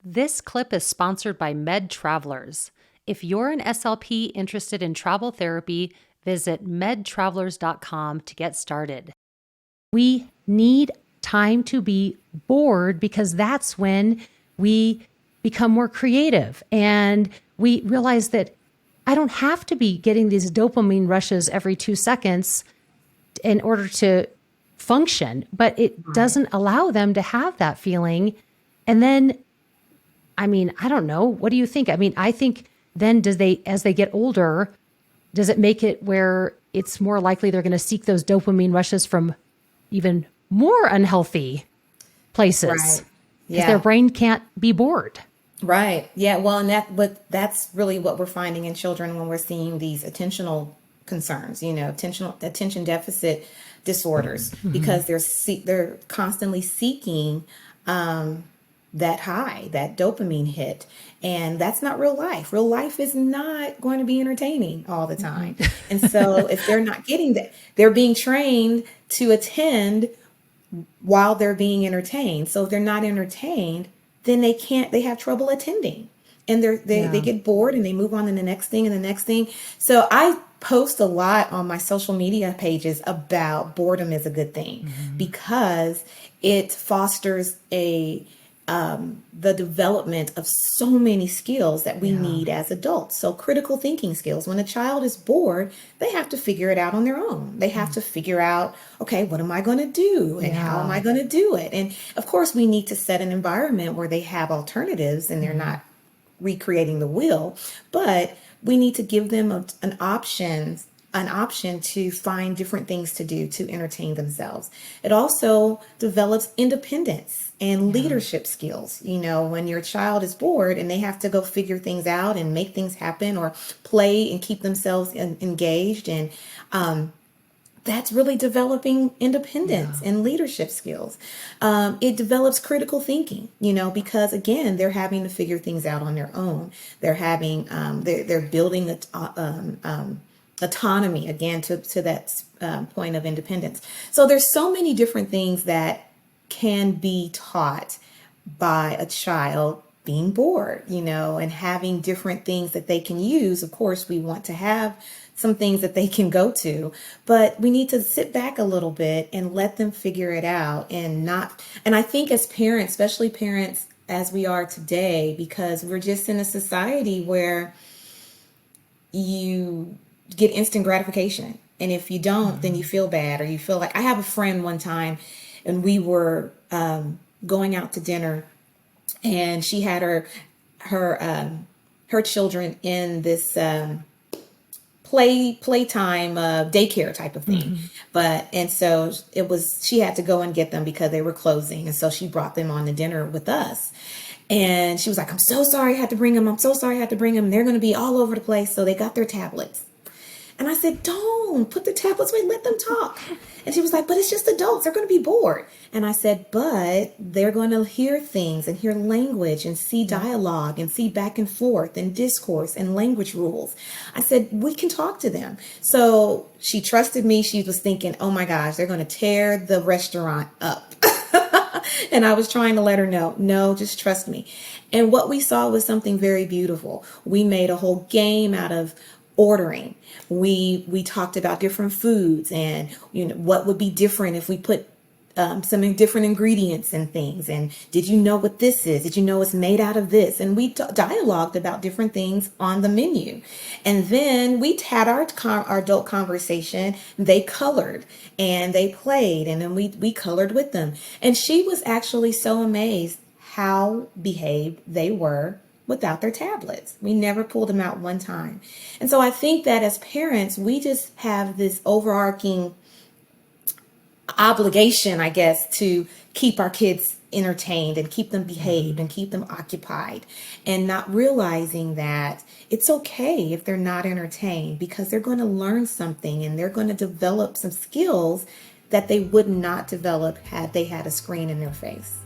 This clip is sponsored by Med Travelers. If you're an SLP interested in travel therapy, visit medtravelers.com to get started. We need time to be bored because that's when we become more creative and we realize that I don't have to be getting these dopamine rushes every 2 seconds in order to function, but it doesn't allow them to have that feeling. And then, I don't know. What do you think? I think then as they get older, does it make it where it's more likely they're going to seek those dopamine rushes from even more unhealthy places Right. because their Yeah. brain can't be bored? Right. Yeah. Well, and that's really what we're finding in children when we're seeing these attentional concerns, attention deficit disorders, because they're constantly seeking that high, that dopamine hit. And that's not real life. Real life is not going to be entertaining all the time. And so if they're not getting that, they're being trained to attend while they're being entertained. So if they're not entertained, then they have trouble attending. And they Yeah. get bored and they move on to the next thing and the next thing. So I post a lot on my social media pages about boredom is a good thing because it fosters the development of so many skills that we Yeah. need as adults. So critical thinking skills. When a child is bored, they have to figure it out on their own. They have to figure out, okay, what am I going to do? And how am Yeah. I going to do it? And of course, we need to set an environment where they have alternatives and they're not recreating the wheel, but we need to give them an option to find different things to do to entertain themselves. It also develops independence and Yeah. leadership skills. When your child is bored and they have to go figure things out and make things happen or play and keep themselves engaged, and that's really developing independence Yeah. and leadership skills. It develops critical thinking, because again, they're having to figure things out on their own. They're building autonomy again to that point of independence. So there's so many different things that can be taught by a child being bored, and having different things that they can use. Of course, we want to have some things that they can go to, but we need to sit back a little bit and let them figure it out and I think as parents, especially parents as we are today, because we're just in a society where you get instant gratification. And if you don't, then you feel bad or you feel like I have a friend one time and we were going out to dinner and she had her children in this playtime daycare type of thing. But and so she had to go and get them because they were closing, and so she brought them on the dinner with us. And she was like, I'm so sorry I had to bring them. I'm so sorry I had to bring them. They're going to be all over the place. So they got their tablets. And I said, don't put the tablets away. Let them talk. And she was like, but it's just adults. They're going to be bored. And I said, but they're going to hear things and hear language and see dialogue and see back and forth and discourse and language rules. I said, we can talk to them. So she trusted me. She was thinking, oh my gosh, they're going to tear the restaurant up. And I was trying to let her know, no, just trust me. And what we saw was something very beautiful. We made a whole game out of ordering. We talked about different foods and what would be different if we put some different ingredients and things. And did you know what this is? Did you know it's made out of this? And we dialogued about different things on the menu. And then we had our adult conversation. They colored and they played, and then we colored with them. And she was actually so amazed how behaved they were without their tablets. We never pulled them out one time. And so I think that as parents, we just have this overarching obligation, I guess, to keep our kids entertained and keep them behaved and keep them occupied, and not realizing that it's okay if they're not entertained, because they're going to learn something and they're going to develop some skills that they would not develop had they had a screen in their face.